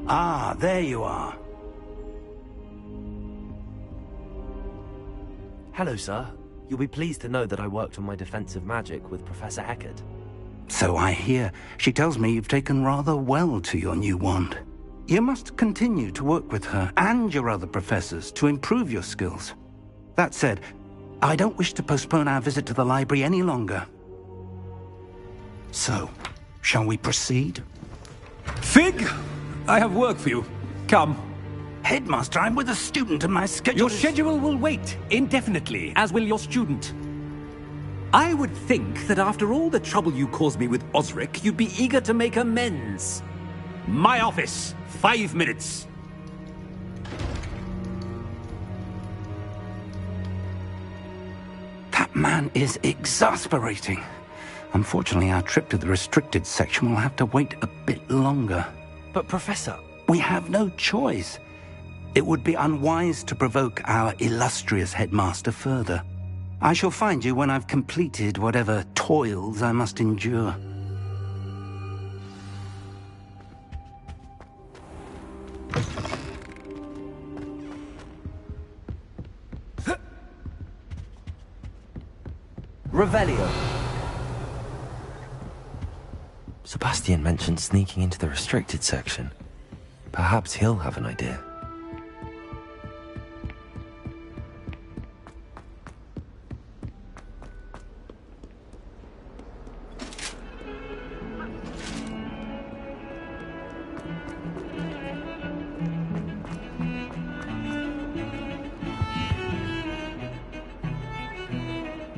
Ah, there you are. Hello, sir. You'll be pleased to know that I worked on my defensive magic with Professor Eckert. So I hear. She tells me you've taken rather well to your new wand. You must continue to work with her and your other professors to improve your skills. That said, I don't wish to postpone our visit to the library any longer. So, shall we proceed? Fig! I have work for you. Come. Headmaster, I'm with a student and my schedule Your schedule will wait indefinitely, as will your student. I would think that after all the trouble you caused me with Osric, you'd be eager to make amends. My office, 5 minutes. That man is exasperating. Unfortunately, our trip to the restricted section will have to wait a bit longer. But, Professor... We have no choice. It would be unwise to provoke our illustrious headmaster further. I shall find you when I've completed whatever toils I must endure. Revelio. Sebastian mentioned sneaking into the restricted section. Perhaps he'll have an idea.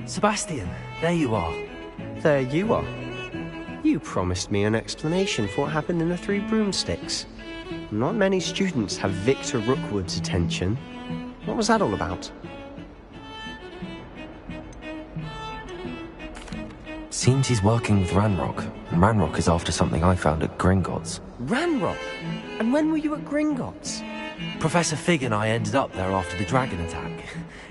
Sebastian, there you are. There you are. You promised me an explanation for what happened in the Three Broomsticks. Not many students have Victor Rookwood's attention. What was that all about? Seems he's working with Ranrock, and Ranrock is after something I found at Gringotts. Ranrock? And when were you at Gringotts? Professor Fig and I ended up there after the dragon attack.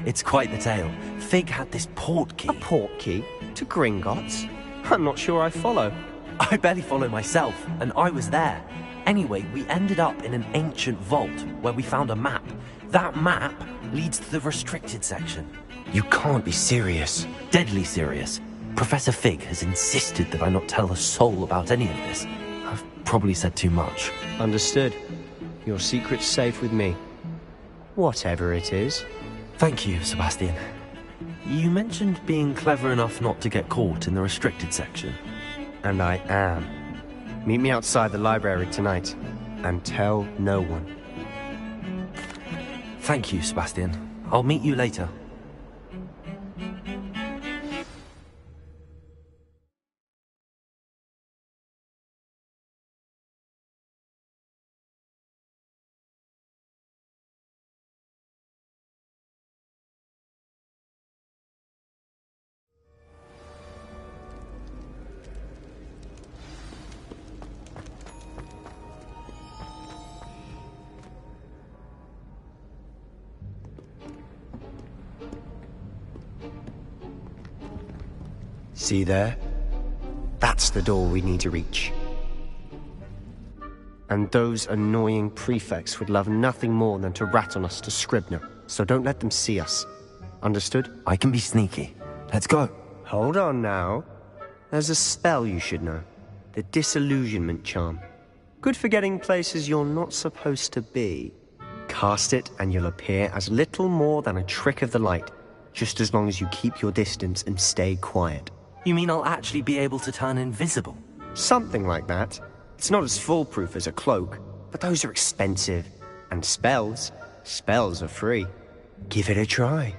It's quite the tale. Fig had this port key. A port key? To Gringotts? I'm not sure I follow. I barely follow myself, and I was there. Anyway, we ended up in an ancient vault where we found a map. That map leads to the restricted section. You can't be serious. Deadly serious. Professor Fig has insisted that I not tell a soul about any of this. I've probably said too much. Understood. Your secret's safe with me. Whatever it is. Thank you, Sebastian. You mentioned being clever enough not to get caught in the restricted section. And I am. Meet me outside the library tonight, and tell no one. Thank you, Sebastian. I'll meet you later. See there? That's the door we need to reach. And those annoying prefects would love nothing more than to rat on us to Scribner, so don't let them see us. Understood? I can be sneaky. Let's go. Hold on now. There's a spell you should know. The Disillusionment Charm. Good for getting places you're not supposed to be. Cast it and you'll appear as little more than a trick of the light, just as long as you keep your distance and stay quiet. You mean I'll actually be able to turn invisible? Something like that. It's not as foolproof as a cloak, but those are expensive. And spells are free. Give it a try.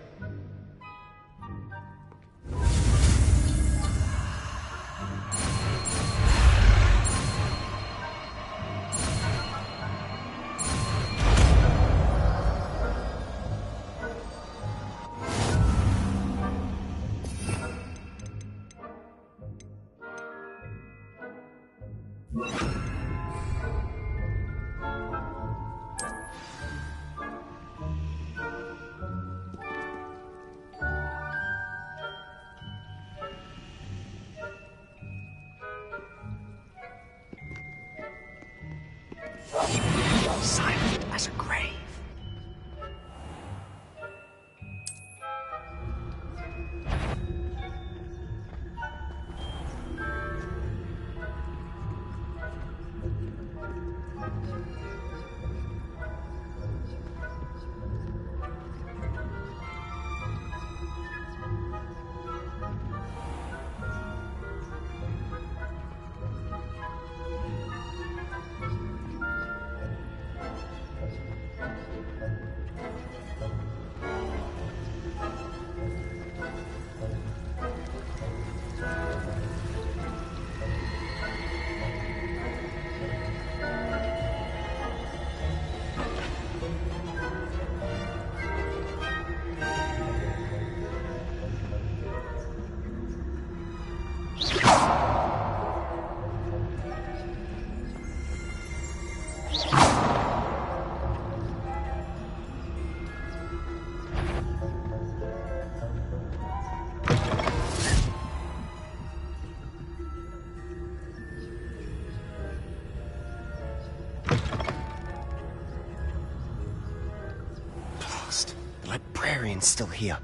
librarian's still here.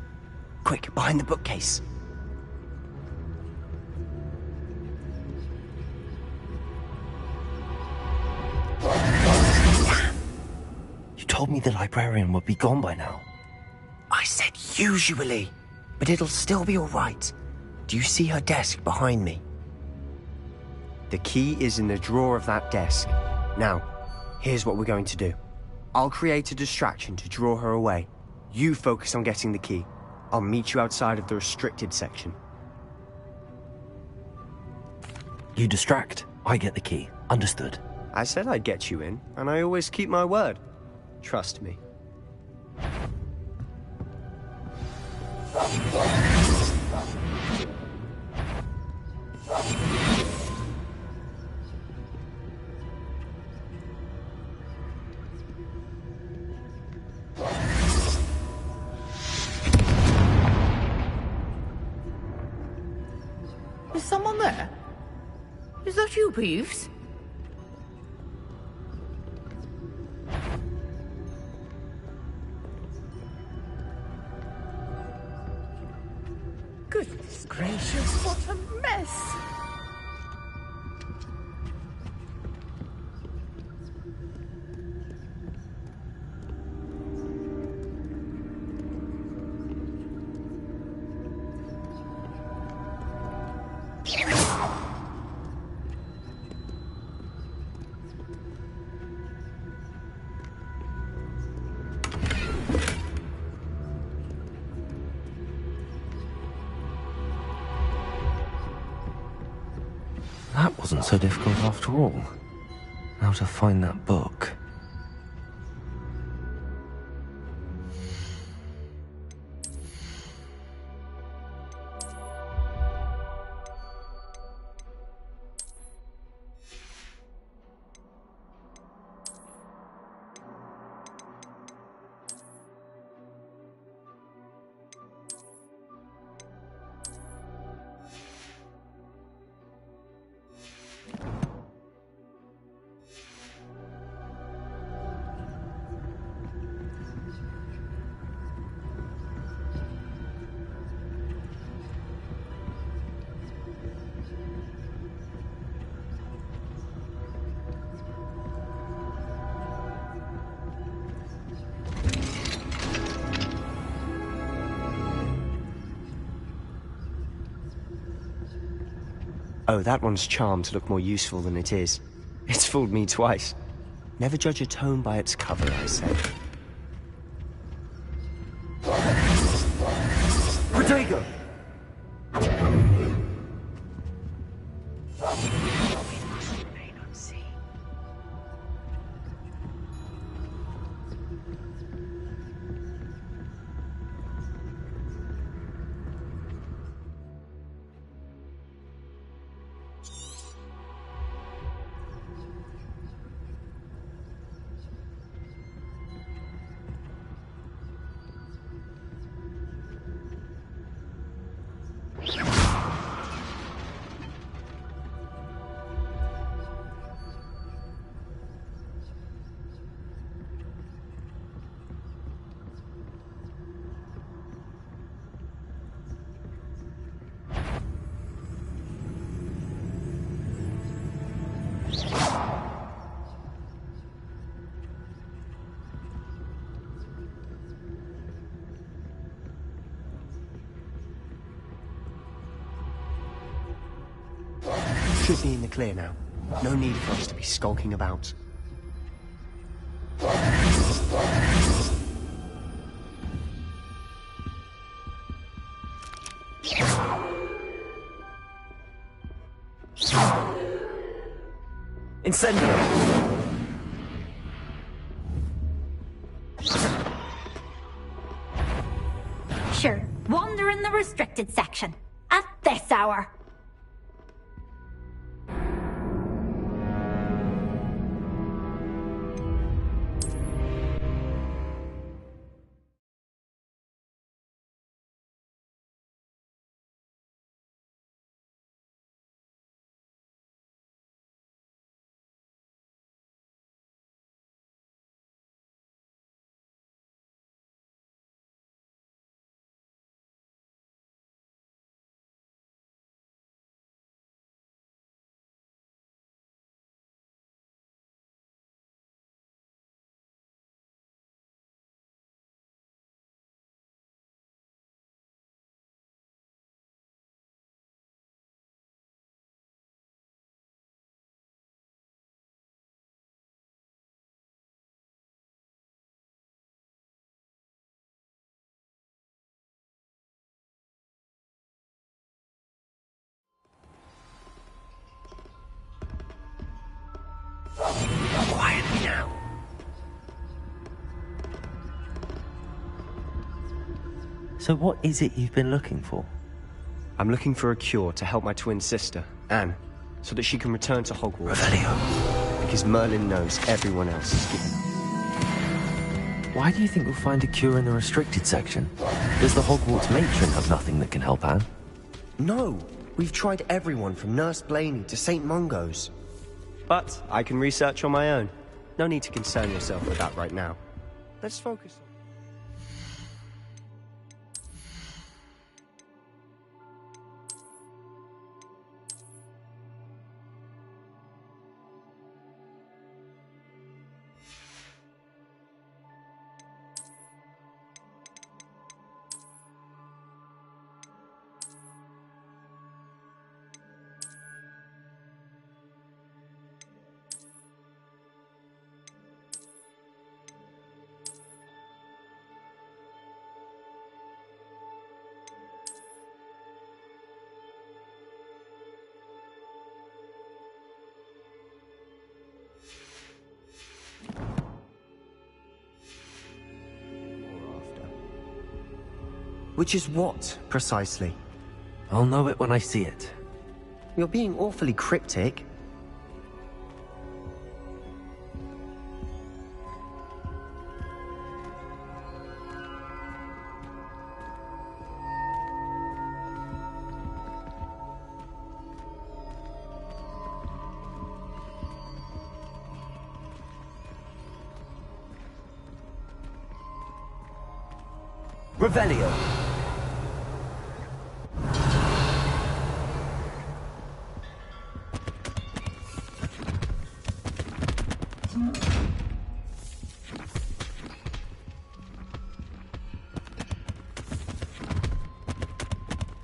Quick, behind the bookcase. You told me the librarian would be gone by now. I said usually, but it'll still be all right. Do you see her desk behind me? The key is in the drawer of that desk. Now, here's what we're going to do. I'll create a distraction to draw her away. You focus on getting the key. I'll meet you outside of the restricted section. You distract, I get the key. Understood. I said I'd get you in, and I always keep my word. Trust me. Is someone there? Is that you, Peeves? Goodness gracious, what a mess! That wasn't so difficult after all. How to find that book. Oh, that one's charmed to look more useful than it is. It's fooled me twice. Never judge a tome by its cover, I said. Protego! Should be in the clear now. No need for us to be skulking about. Incendio! Sure, wander in the restricted section. At this hour. So what is it you've been looking for? I'm looking for a cure to help my twin sister, Anne, so that she can return to Hogwarts. Revelio. Because Merlin knows everyone else is given up. Why do you think we'll find a cure in the restricted section? Does the Hogwarts matron have nothing that can help Anne? No! We've tried everyone from Nurse Blaney to St. Mungo's. But I can research on my own. No need to concern yourself with that right now. Let's focus on... Which is what, precisely? I'll know it when I see it. You're being awfully cryptic. Revelio.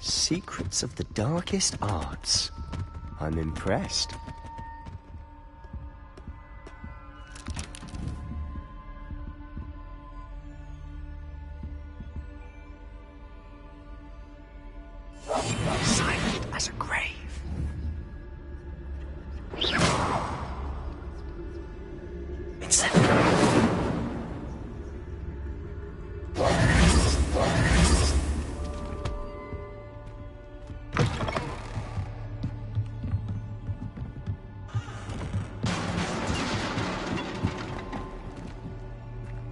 Secrets of the darkest arts. I'm impressed. Silent as a grave.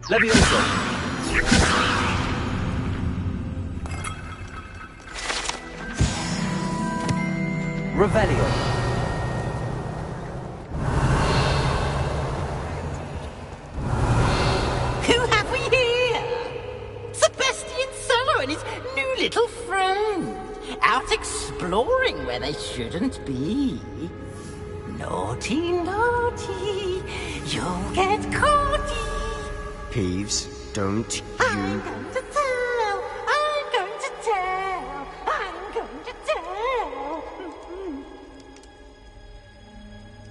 Levioso. Revelio. Who have we here? Sebastian Sallow and his new little friend. Out exploring where they shouldn't be. Naughty, naughty. You'll get caughty. Peeves, don't I'm you... going to tell. I'm going to tell. I'm going to tell.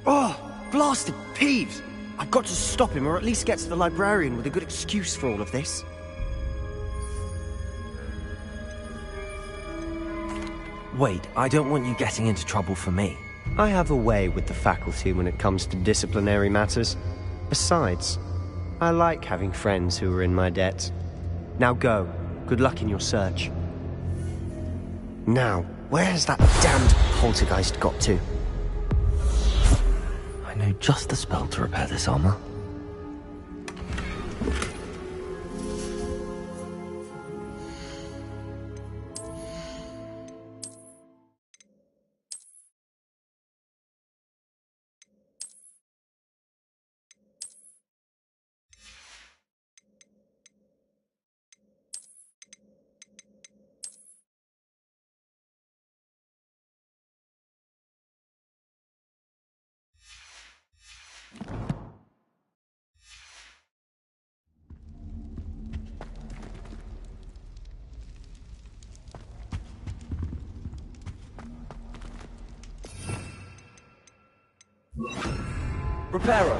Oh, blasted Peeves! I've got to stop him, or at least get to the librarian with a good excuse for all of this. Wait, I don't want you getting into trouble for me. I have a way with the faculty when it comes to disciplinary matters. Besides, I like having friends who are in my debt. Now go. Good luck in your search. Now, where's that damned poltergeist got to? I know just the spell to repair this armor. Reparo.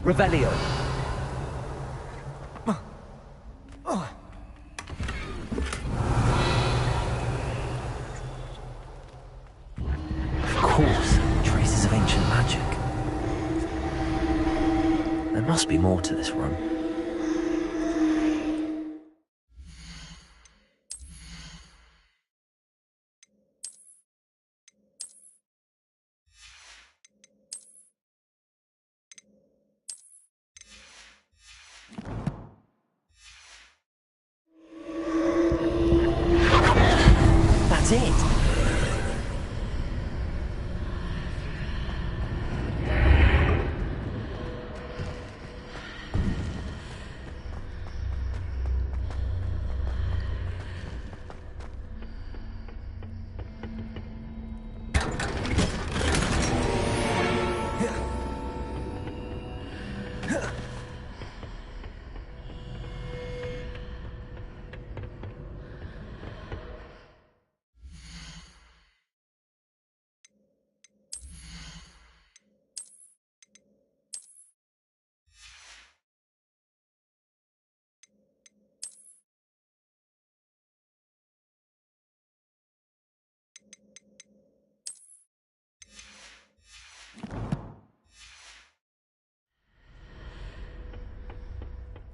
Revelio. Of course, traces of ancient magic. There must be more to this room. That's it!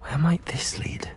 Where might this lead?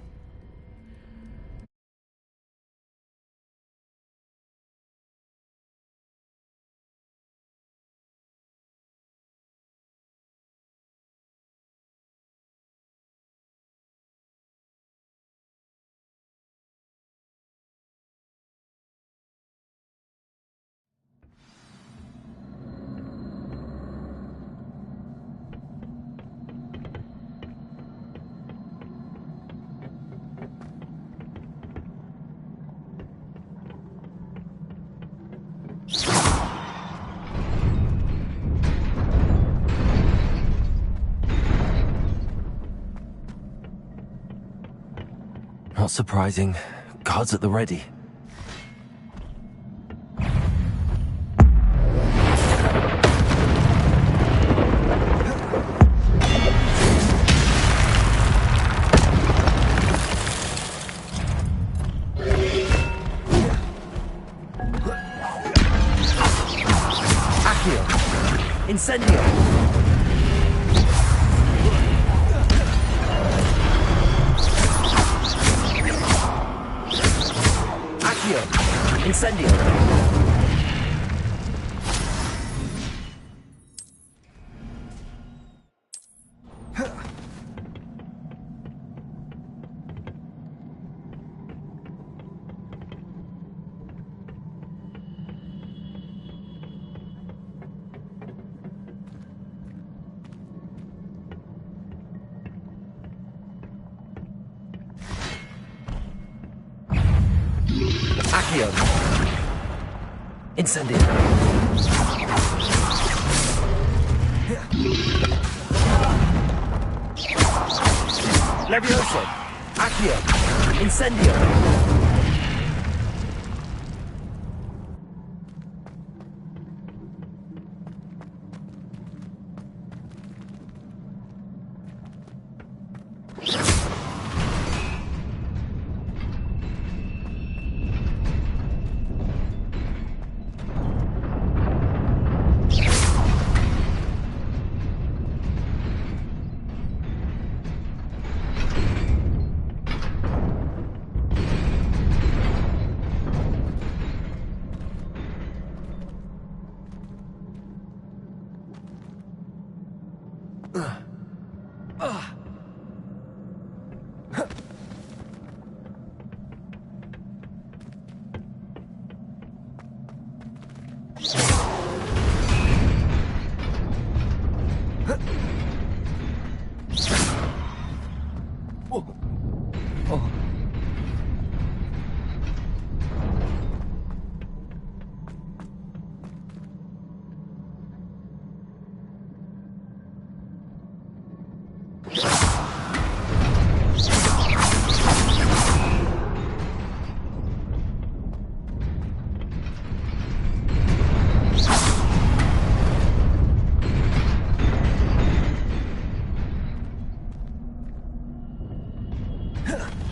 Not surprising. Guards at the ready. Accio! Incendio! Incendio! Accio! Incendio! Levioso! Accio! Incendio! Accio.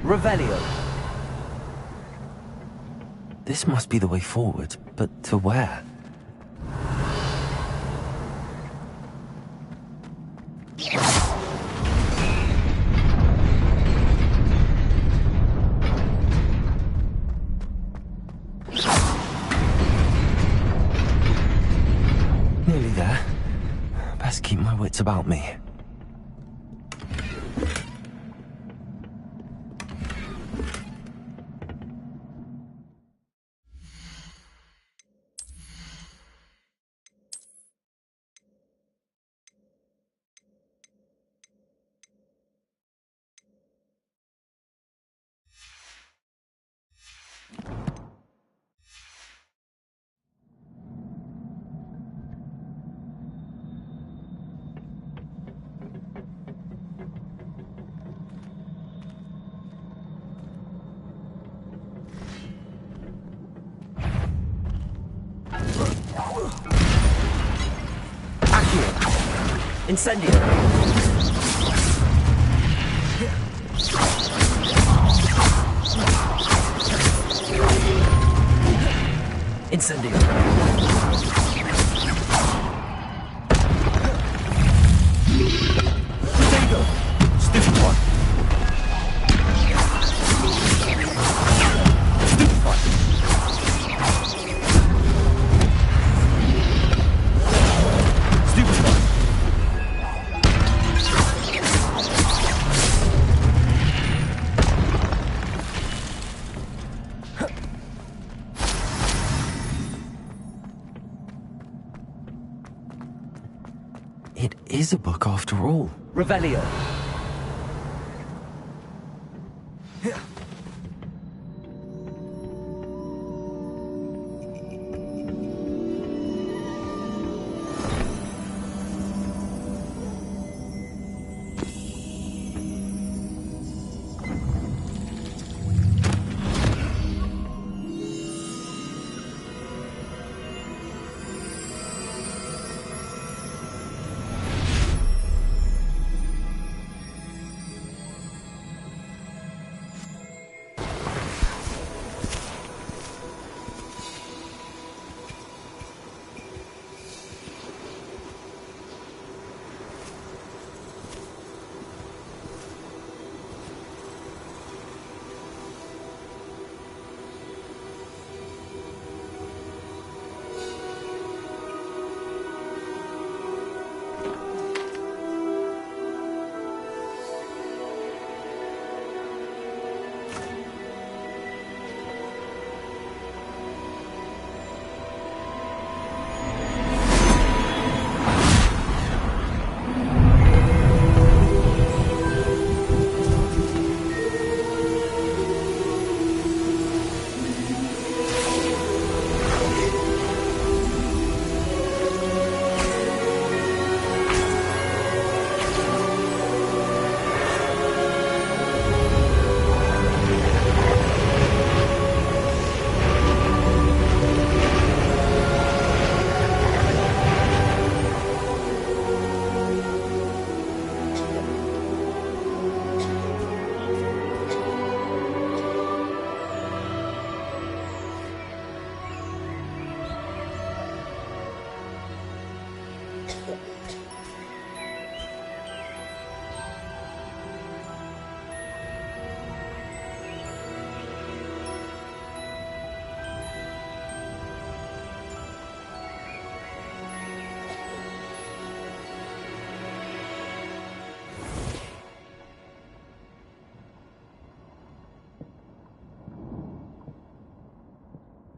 Revelio. This must be the way forward, but to where? Nearly there. Best keep my wits about me. Incendio! Incendio! Potato! Stupid one! Stupid one! Stupid one! It is a book after all. Revelio.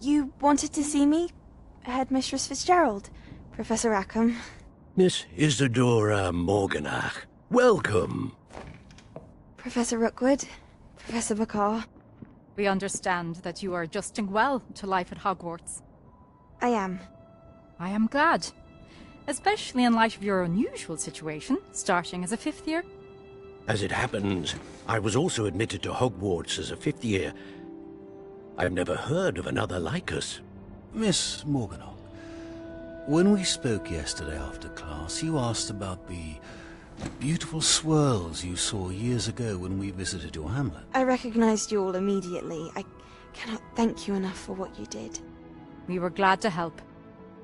You wanted to see me? Headmistress Fitzgerald, Professor Rackham. Miss Isadora Morganach, welcome. Professor Rookwood, Professor Bakar. We understand that you are adjusting well to life at Hogwarts. I am. I am glad. Especially in light of your unusual situation, starting as a 5th year. As it happens, I was also admitted to Hogwarts as a 5th year. I've never heard of another like us. Miss Morganach, when we spoke yesterday after class, you asked about the beautiful swirls you saw years ago when we visited your hamlet. I recognized you all immediately. I cannot thank you enough for what you did. We were glad to help.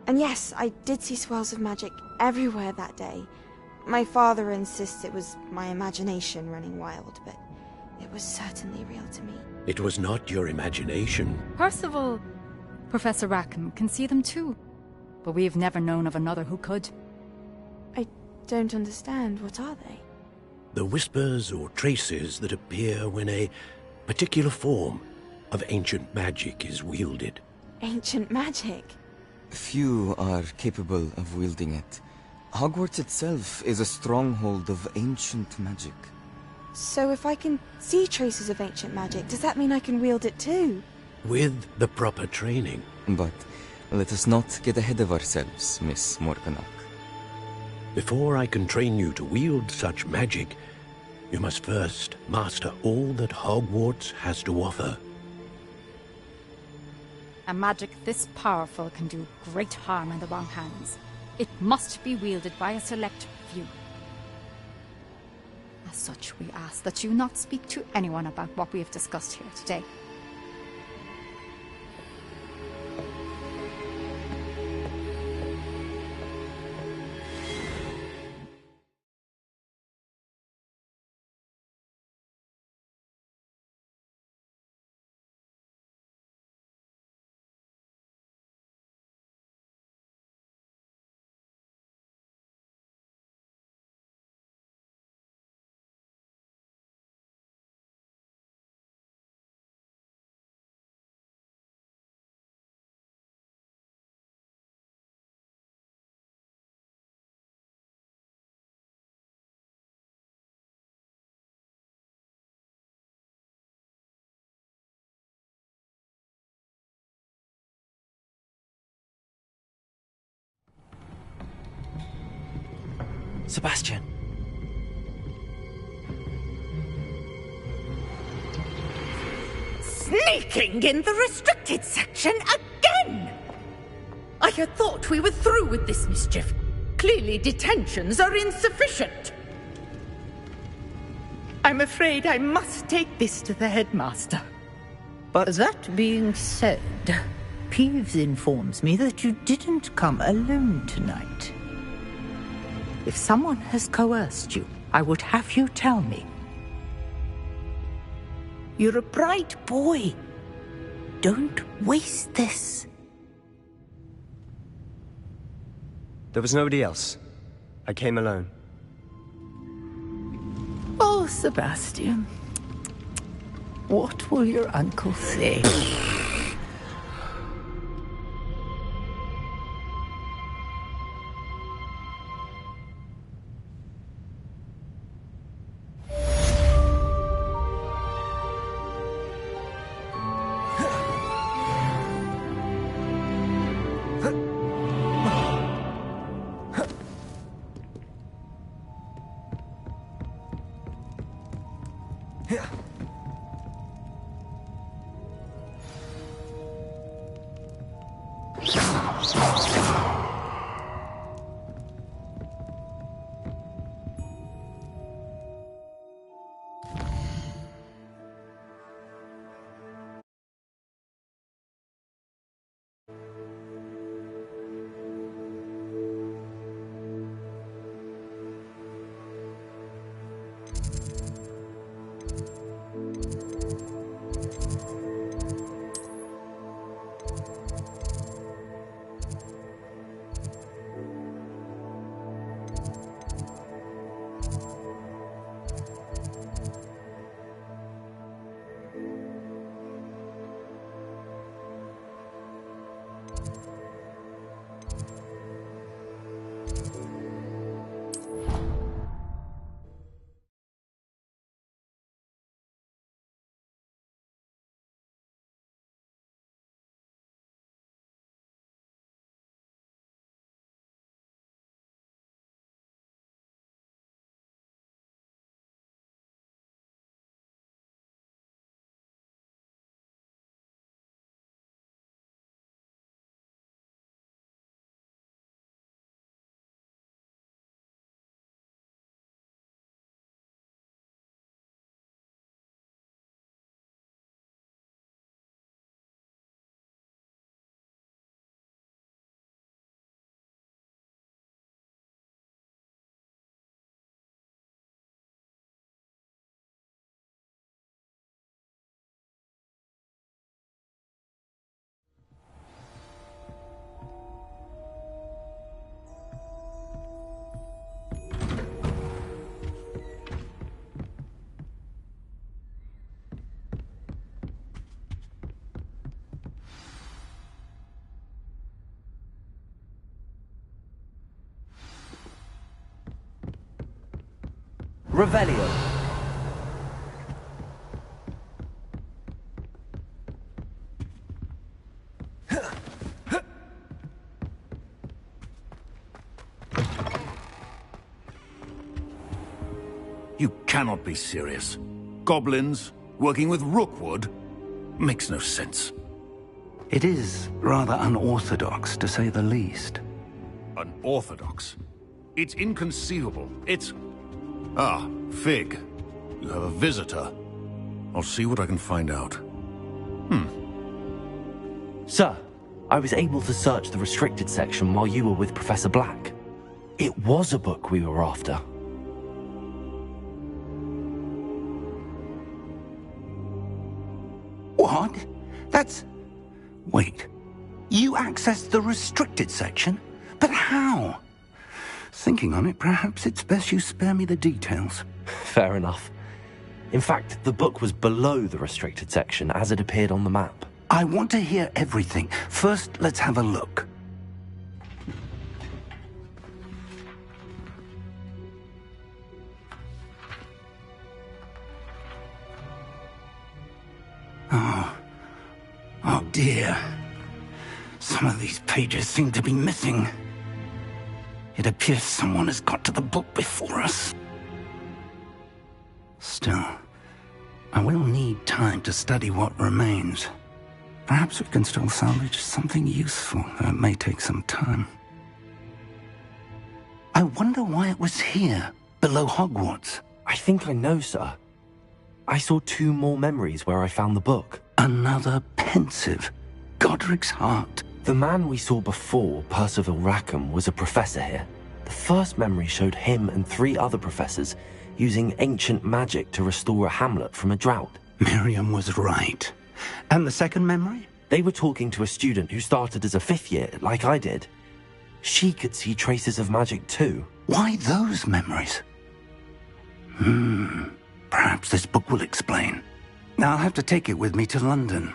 And yes, I did see swirls of magic everywhere that day. My father insists it was my imagination running wild, but it was certainly real to me. It was not your imagination. Percival, Professor Rackham can see them too. But we've never known of another who could. I don't understand. What are they? The whispers or traces that appear when a particular form of ancient magic is wielded. Ancient magic? Few are capable of wielding it. Hogwarts itself is a stronghold of ancient magic. So if I can see traces of ancient magic, does that mean I can wield it too? With the proper training. But let us not get ahead of ourselves, Miss Morganach. Before I can train you to wield such magic, you must first master all that Hogwarts has to offer. A magic this powerful can do great harm in the wrong hands. It must be wielded by a select few. As such, we ask that you not speak to anyone about what we have discussed here today. Sebastian. Sneaking in the restricted section again! I had thought we were through with this mischief. Clearly detentions are insufficient. I'm afraid I must take this to the headmaster. But That being said, Peeves informs me that you didn't come alone tonight. If someone has coerced you, I would have you tell me. You're a bright boy. Don't waste this. there was nobody else. I came alone. Oh, Sebastian. What will your uncle say? Revelio. You cannot be serious. Goblins working with Rookwood? Makes no sense. It is rather unorthodox, to say the least. Unorthodox? It's inconceivable. It's... Ah, Fig. You have a visitor. I'll see what I can find out. Sir, I was able to search the restricted section while you were with Professor Black. It was a book we were after. What? That's... Wait. You accessed the restricted section? But how? Thinking on it, perhaps it's best you spare me the details. Fair enough. In fact, the book was below the restricted section as it appeared on the map. I want to hear everything. First, let's have a look. Oh dear. Some of these pages seem to be missing. It appears someone has got to the book before us. Still, I will need time to study what remains. Perhaps we can still salvage something useful, though it may take some time. I wonder why it was here, below Hogwarts. I think I know, sir. I saw 2 more memories where I found the book. Another pensive. Godric's heart. The man we saw before, Percival Rackham, was a professor here. The first memory showed him and 3 other professors using ancient magic to restore a hamlet from a drought. Miriam was right. And the second memory? They were talking to a student who started as a 5th year, like I did. She could see traces of magic too. Why those memories? Perhaps this book will explain. I'll have to take it with me to London.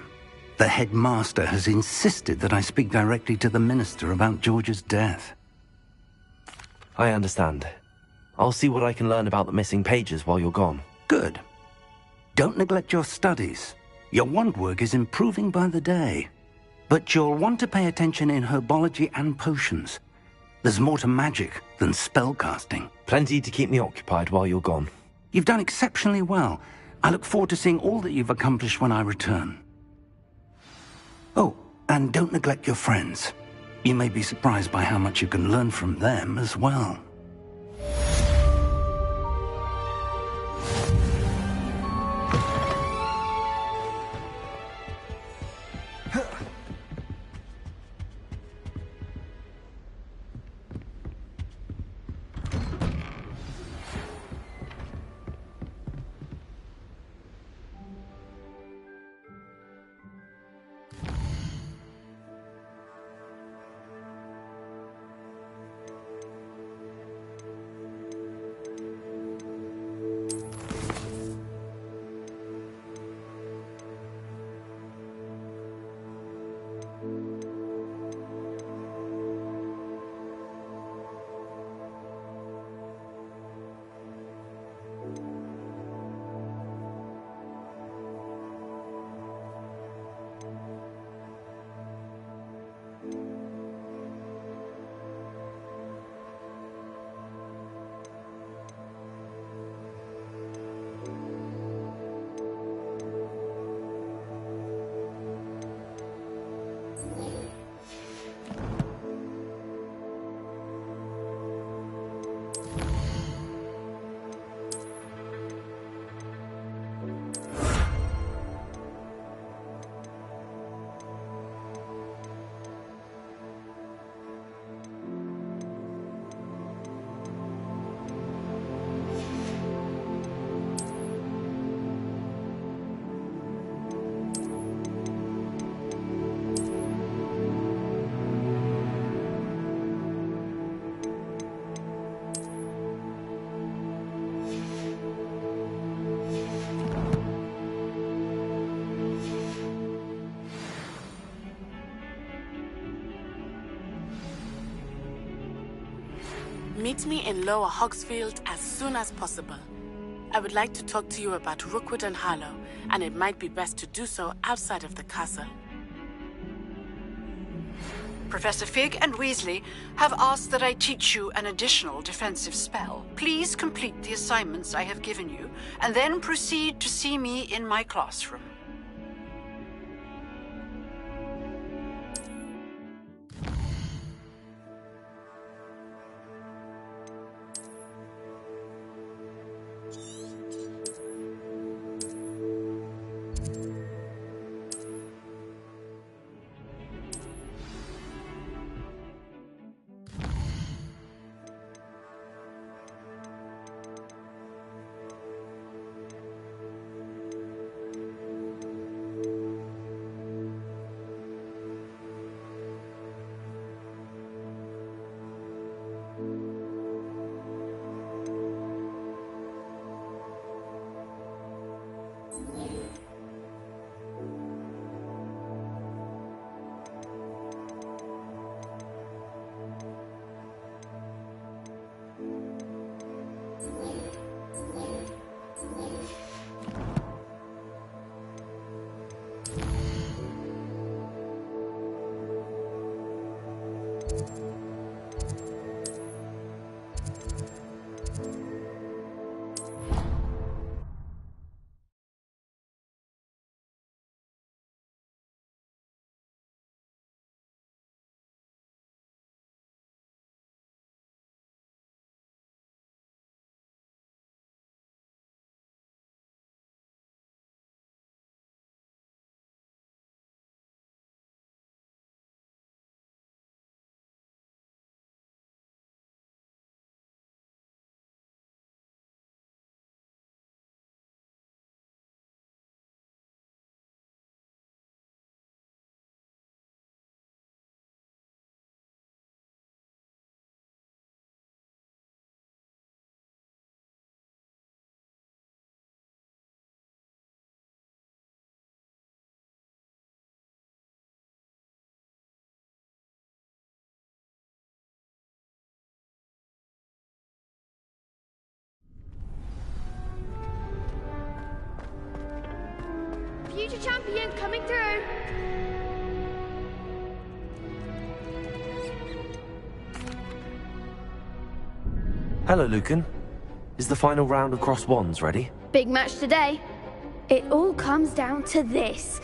The headmaster has insisted that I speak directly to the minister about George's death. I understand. I'll see what I can learn about the missing pages while you're gone. Good. Don't neglect your studies. Your wand work is improving by the day. But you'll want to pay attention in herbology and potions. There's more to magic than spellcasting. Plenty to keep me occupied while you're gone. You've done exceptionally well. I look forward to seeing all that you've accomplished when I return. Oh, and don't neglect your friends. You may be surprised by how much you can learn from them as well. Meet me in Lower Hogsfield as soon as possible. I would like to talk to you about Rookwood and Harlow, and it might be best to do so outside of the castle. Professor Fig and Weasley have asked that I teach you an additional defensive spell. Please complete the assignments I have given you, and then proceed to see me in my classroom. Future champion coming through. Hello, Lucan. Is the final round of Cross Wands ready? Big match today. It all comes down to this.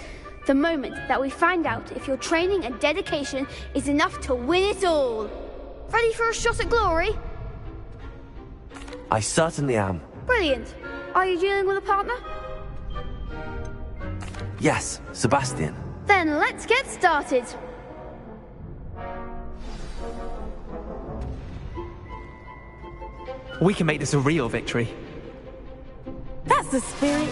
The moment that we find out if your training and dedication is enough to win it all. Ready for a shot at glory? I certainly am. Brilliant. Are you dealing with a partner? Yes, Sebastian. Then let's get started. We can make this a real victory. That's the spirit.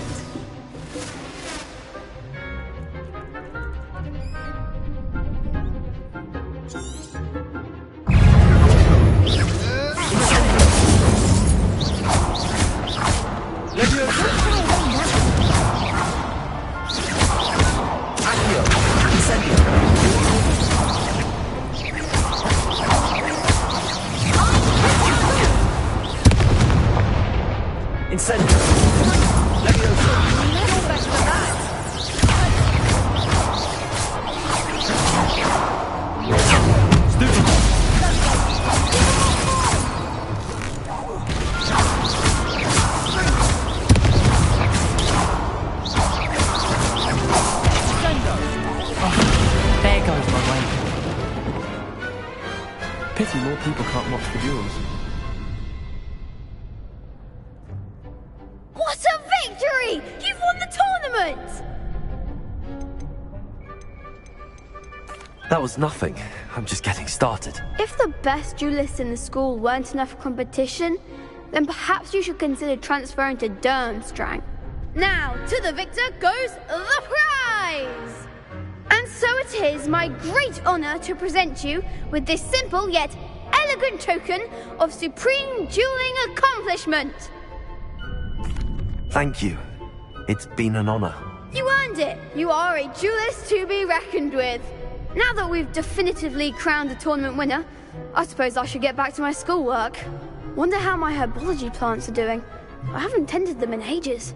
Pity more people can't watch the duels. What a victory! You've won the tournament! That was nothing. I'm just getting started. If the best duelists in the school weren't enough for competition, then perhaps you should consider transferring to Durmstrang. Now, to the victor goes the prize! And so it is my great honor to present you with this simple yet elegant token of supreme dueling accomplishment. Thank you. It's been an honor. You earned it. You are a duelist to be reckoned with. Now that we've definitively crowned the tournament winner, I suppose I should get back to my schoolwork. Wonder how my herbology plants are doing. I haven't tended them in ages.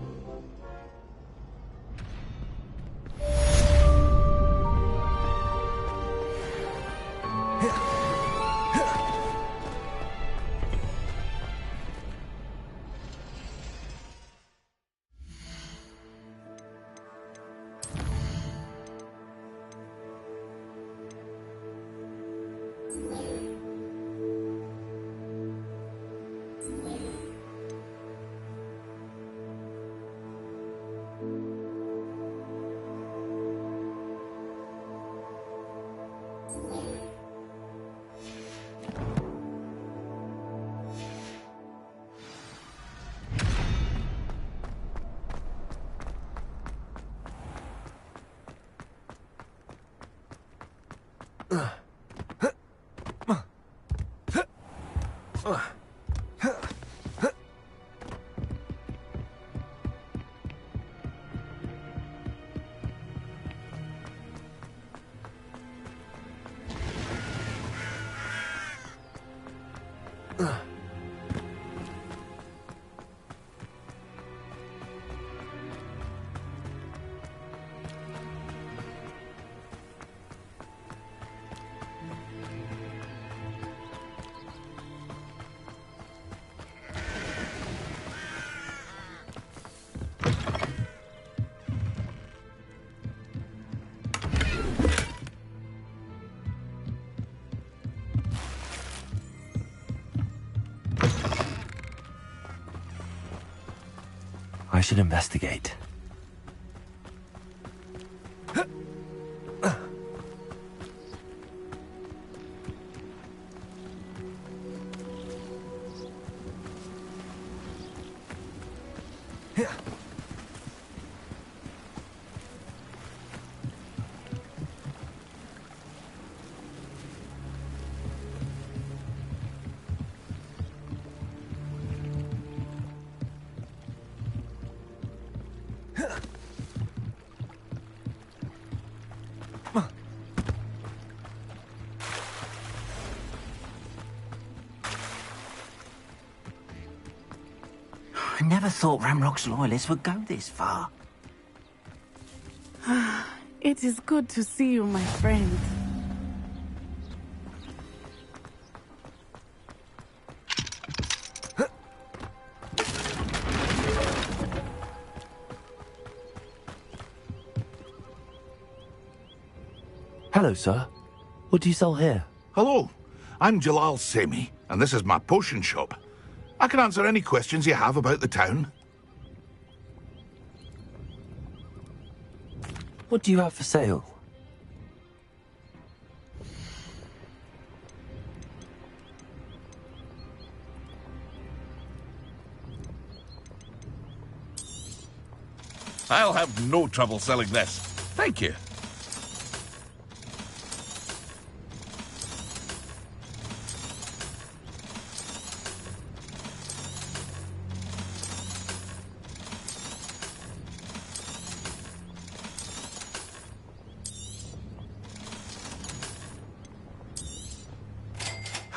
I should investigate. I never thought Ramrock's loyalists would go this far. It is good to see you, my friend. Hello, sir. What do you sell here? Hello, I'm Jalal Semi, and this is my potion shop. I can answer any questions you have about the town. What do you have for sale? I'll have no trouble selling this. Thank you.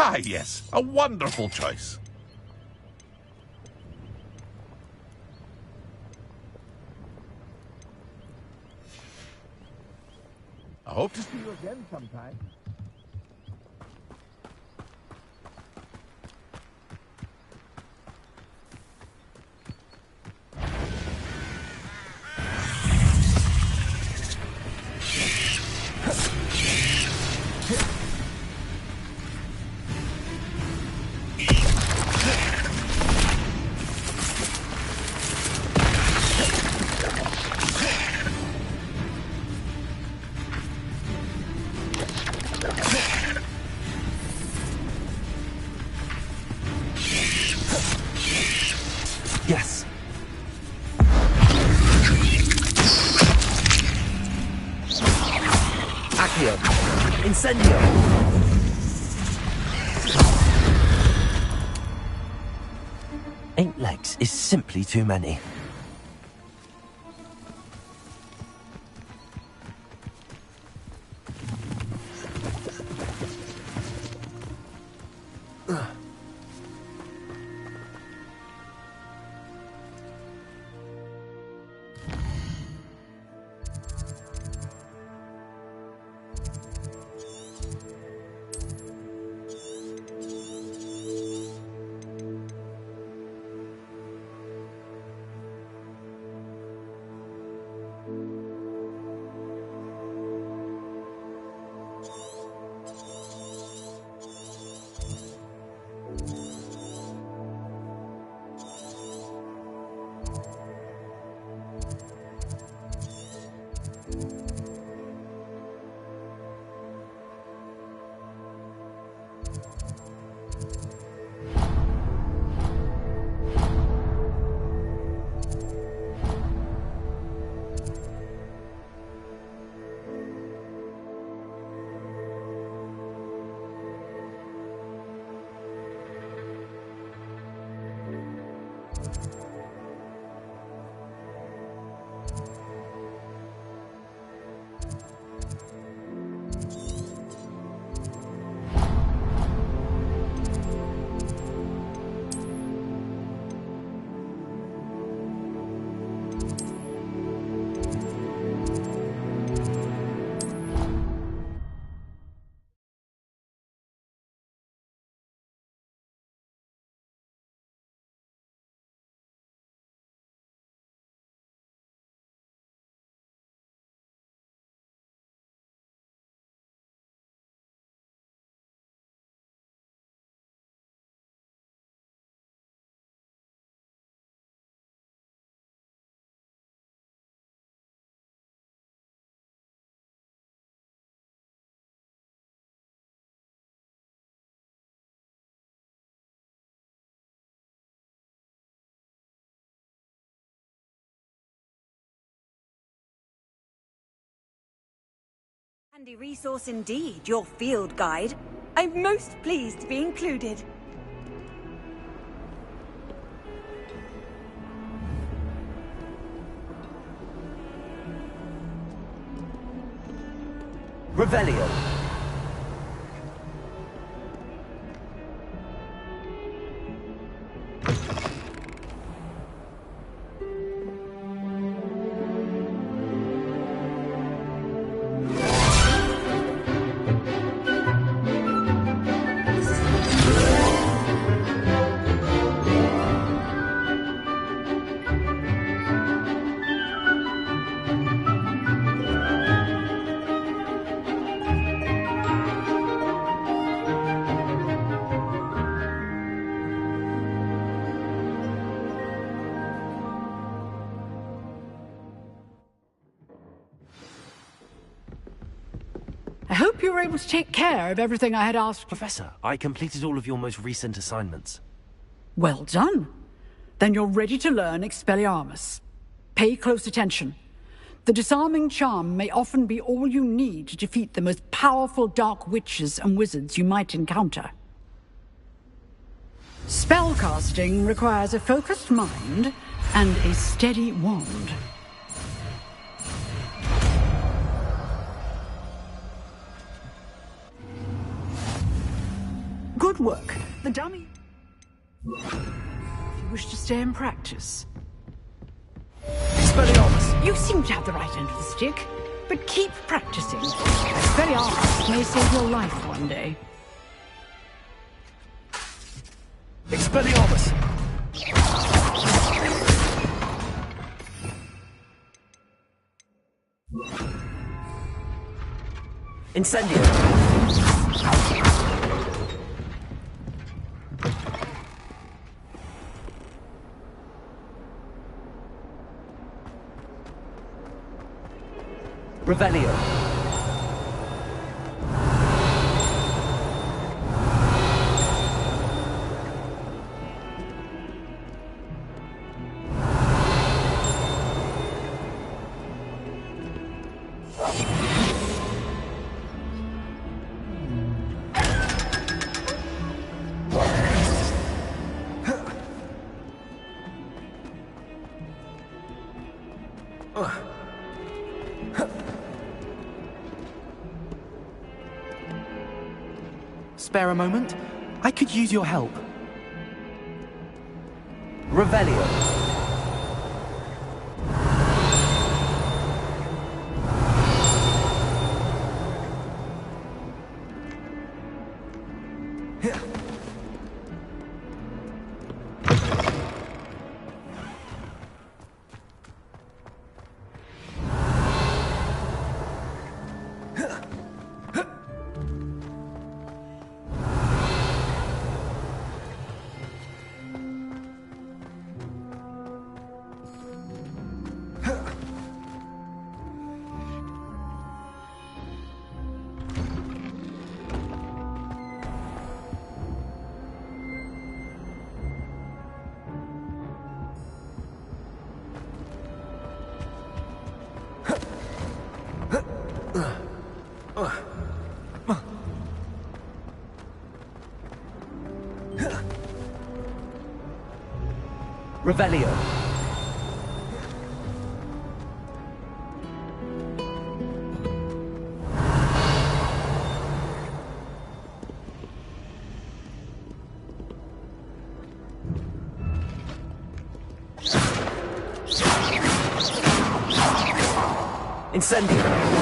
Ah, yes, a wonderful choice. I hope to see you again sometime. Yes. Accio. Incendio. Eight legs is simply too many. Handy resource indeed, your field guide. I'm most pleased to be included. Revelio. I hope you were able to take care of everything I had asked. Professor, I completed all of your most recent assignments. Well done. Then you're ready to learn Expelliarmus. Pay close attention. The disarming charm may often be all you need to defeat the most powerful dark witches and wizards you might encounter. Spellcasting requires a focused mind and a steady wand. Good work. The dummy... If you wish to stay in practice. Expelliarmus! You seem to have the right end of the stick, but keep practicing. Expelliarmus may save your life one day. Expelliarmus! Incendio! Revelio. Spare a moment? I could use your help. Revelio. Revelio. Incendio.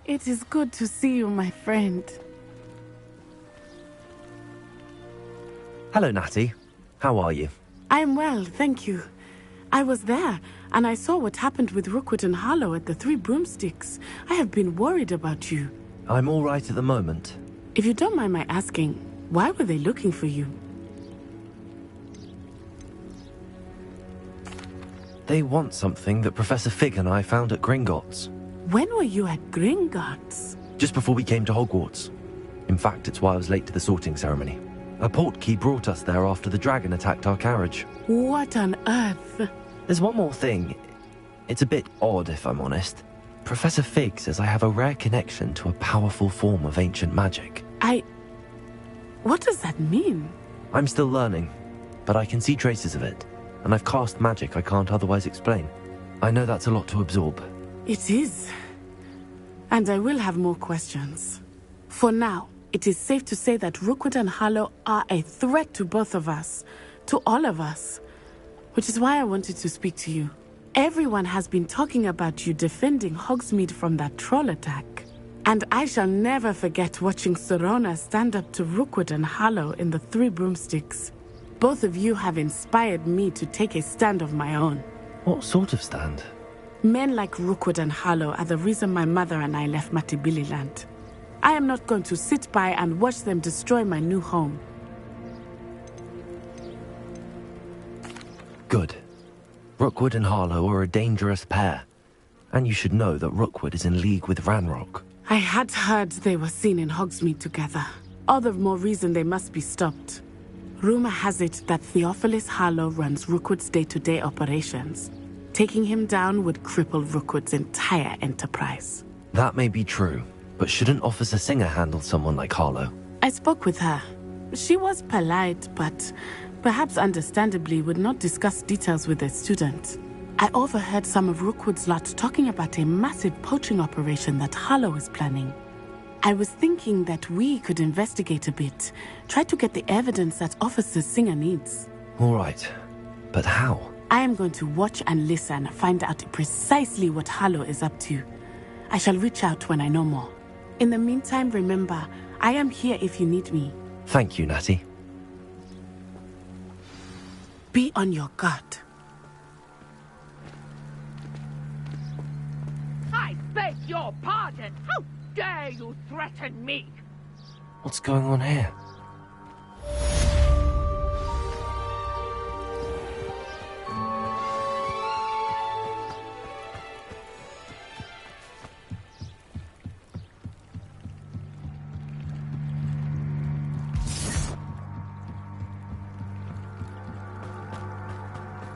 It is good to see you, my friend. Hello, Natty. How are you? I'm well, thank you. I was there, and I saw what happened with Rookwood and Harlow at the Three Broomsticks. I have been worried about you. I'm all right at the moment. If you don't mind my asking, why were they looking for you? They want something that Professor Fig and I found at Gringotts. When were you at Gringotts? Just before we came to Hogwarts. In fact, it's why I was late to the sorting ceremony. A portkey brought us there after the dragon attacked our carriage. What on earth? There's one more thing. It's a bit odd, if I'm honest. Professor Fig says I have a rare connection to a powerful form of ancient magic. What does that mean? I'm still learning, but I can see traces of it, and I've cast magic I can't otherwise explain. I know that's a lot to absorb. It is. And I will have more questions. For now, it is safe to say that Rookwood and Harlow are a threat to both of us, to all of us. Which is why I wanted to speak to you. Everyone has been talking about you defending Hogsmeade from that troll attack. And I shall never forget watching Serona stand up to Rookwood and Harlow in the Three Broomsticks. Both of you have inspired me to take a stand of my own. What sort of stand? Men like Rookwood and Harlow are the reason my mother and I left Matibililand. I am not going to sit by and watch them destroy my new home. Good. Rookwood and Harlow are a dangerous pair. And you should know that Rookwood is in league with Ranrock. I had heard they were seen in Hogsmeade together. All the more reason they must be stopped. Rumor has it that Theophilus Harlow runs Rookwood's day-to-day operations. Taking him down would cripple Rookwood's entire enterprise. That may be true, but shouldn't Officer Singer handle someone like Harlow? I spoke with her. She was polite, but perhaps understandably would not discuss details with a student. I overheard some of Rookwood's lot talking about a massive poaching operation that Harlow is planning. I was thinking that we could investigate a bit, try to get the evidence that Officer Singer needs. All right, but how? I am going to watch and listen, find out precisely what Harlow is up to. I shall reach out when I know more. In the meantime, remember, I am here if you need me. Thank you, Natty. Be on your guard. I beg your pardon! How dare you threaten me? What's going on here?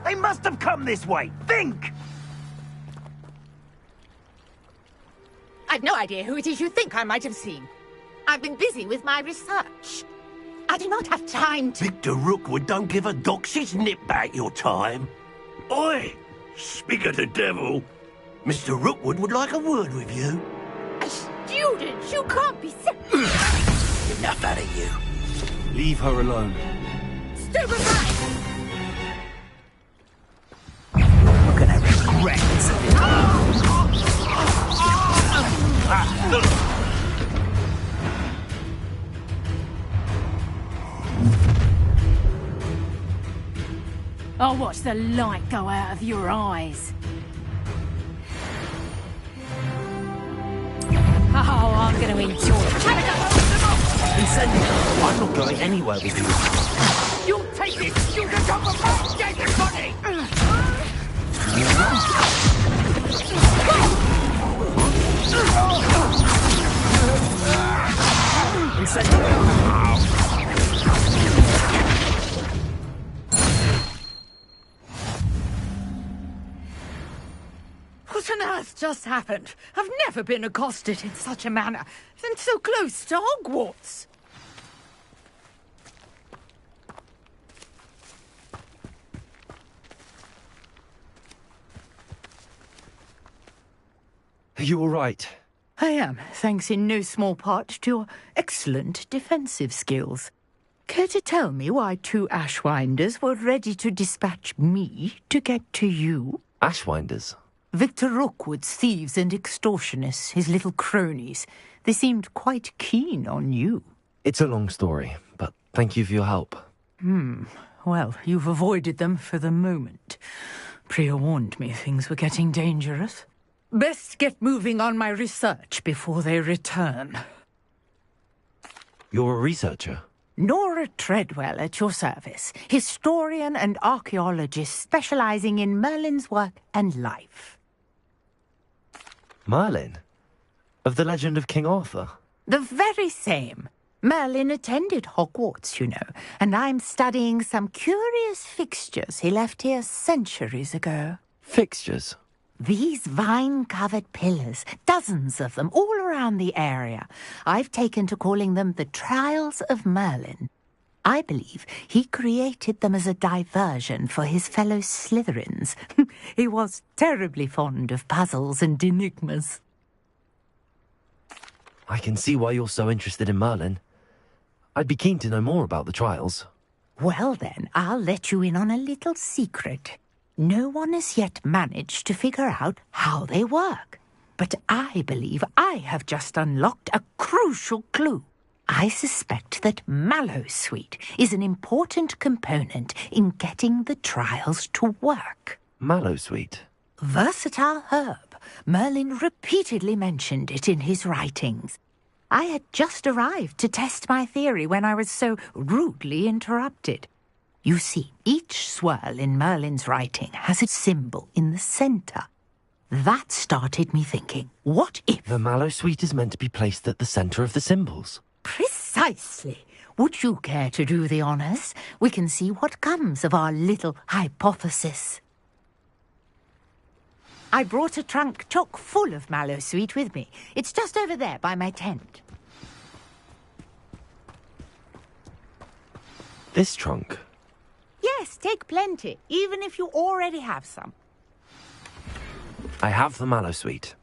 They must have come this way. Think! I've no idea who it is you think I might have seen. I've been busy with my research. I do not have time to... Victor Rookwood don't give a doxy's nip back your time. Oi! Speak of the devil. Mr. Rookwood would like a word with you. A student? You can't be Enough out of you. Leave her alone. Stupid man! You're gonna regret this. I'll watch the light go out of your eyes. Oh, I'm going to enjoy it. Incendio, I'm not going anywhere with you. You'll take it! You can come with my dead body! Incendio. What on earth just happened? I've never been accosted in such a manner, and so close to Hogwarts. Are you all right? I am, thanks in no small part to your excellent defensive skills. Care to tell me why two Ashwinders were ready to dispatch me to get to you? Ashwinders? Victor Rookwood's thieves and extortionists, his little cronies, they seemed quite keen on you. It's a long story, but thank you for your help. Well, you've avoided them for the moment. Priya warned me things were getting dangerous. Best get moving on my research before they return. You're a researcher? Nora Treadwell at your service, historian and archaeologist specializing in Merlin's work and life. Merlin? Of the legend of King Arthur? The very same. Merlin attended Hogwarts, you know, and I'm studying some curious fixtures he left here centuries ago. Fixtures? These vine-covered pillars, dozens of them, all around the area. I've taken to calling them the Trials of Merlin. I believe he created them as a diversion for his fellow Slytherins. He was terribly fond of puzzles and enigmas. I can see why you're so interested in Merlin. I'd be keen to know more about the trials. Well then, I'll let you in on a little secret. No one has yet managed to figure out how they work. But I believe I have just unlocked a crucial clue. I suspect that Mallowsweet is an important component in getting the trials to work. Mallowsweet? Versatile herb. Merlin repeatedly mentioned it in his writings. I had just arrived to test my theory when I was so rudely interrupted. You see, each swirl in Merlin's writing has a symbol in the centre. That started me thinking, what if... The Mallowsweet is meant to be placed at the centre of the symbols. Precisely. Would you care to do the honours? We can see what comes of our little hypothesis. I brought a trunk chock full of Mallowsweet with me. It's just over there by my tent. This trunk? Yes, take plenty, even if you already have some. I have the Mallowsweet.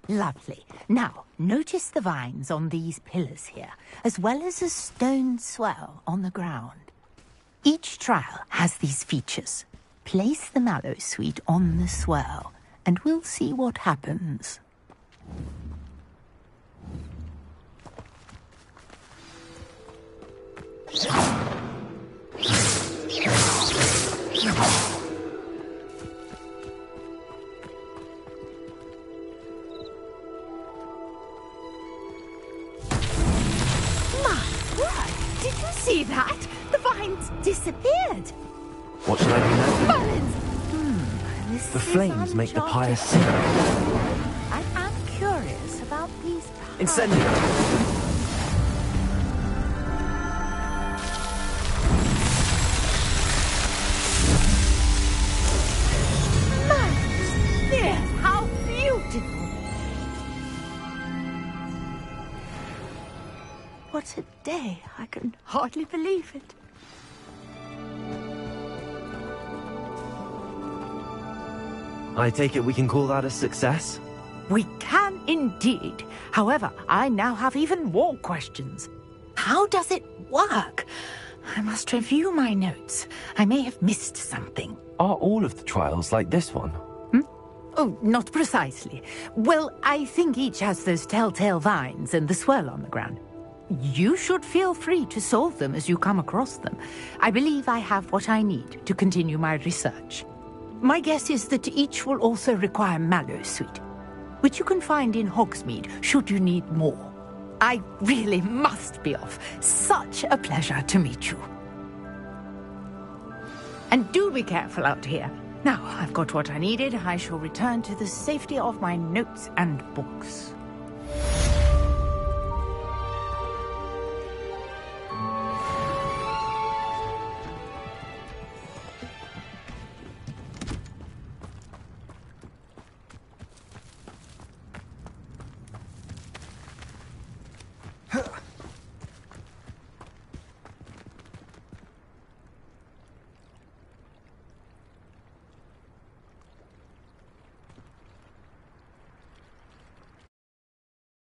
Lovely. Now, notice the vines on these pillars here, as well as a stone swell on the ground. Each trial has these features. Place the Mallowsweet on the swell, and we'll see what happens. Did you see that? The vines disappeared. What should I do now? Merlins! The flames make the pyre sing. I am curious about these... Incendio! Yes, how beautiful! What a day! I can hardly believe it. I take it we can call that a success? We can indeed. However, I now have even more questions. How does it work? I must review my notes. I may have missed something. Are all of the trials like this one? Oh, not precisely. Well, I think each has those telltale vines and the swirl on the ground. You should feel free to solve them as you come across them. I believe I have what I need to continue my research. My guess is that each will also require Mallowsweet, which you can find in Hogsmeade should you need more. I really must be off. Such a pleasure to meet you. And do be careful out here. Now I've got what I needed, I shall return to the safety of my notes and books.